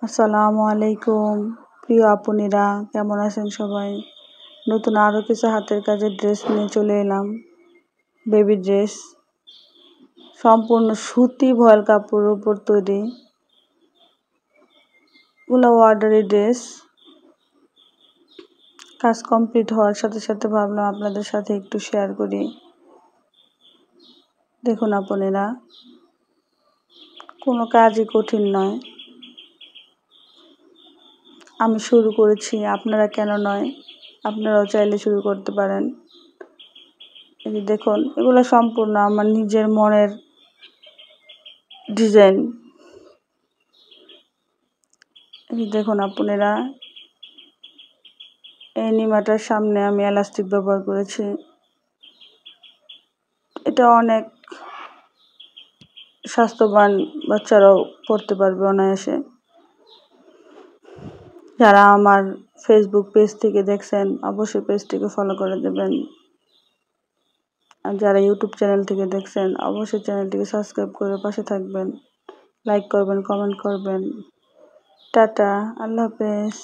আসসালামু আলাইকুম প্রিয় আপুনিরা, কেমন আছেন সবাই? নতুন আরও কিছু হাতের কাজের ড্রেস নিয়ে চলে এলাম। বেবি ড্রেস, সম্পূর্ণ সুতি ভয়েল কাপড়ের উপর তৈরি, এগুলো অর্ডারি ড্রেস। কাজ কমপ্লিট হওয়ার সাথে সাথে ভাবলাম আপনাদের সাথে একটু শেয়ার করি। দেখুন আপুনিরা, কোনো কাজই কঠিন নয়। আমি শুরু করেছি, আপনারা কেন নয়? আপনারাও চাইলে শুরু করতে পারেন। এই যে দেখুন, এগুলো সম্পূর্ণ আমার নিজের মনের ডিজাইন। এই দেখুন আপনারা, এই নিমাটার সামনে আমি এলাস্টিক ব্যবহার করেছি। এটা অনেক স্বাস্থ্যবান বাচ্চারাও পড়তে পারবে অনায়াসে। যারা আমার ফেসবুক পেজ থেকে দেখছেন অবশ্যই পেজটিকে ফলো করে দেবেন, আর যারা ইউটিউব চ্যানেল থেকে দেখছেন অবশ্যই চ্যানেলটিকে সাবস্ক্রাইব করে পাশে থাকবেন, লাইক করবেন, কমেন্ট করবেন। টাটা, আল্লাহ হাফেজ।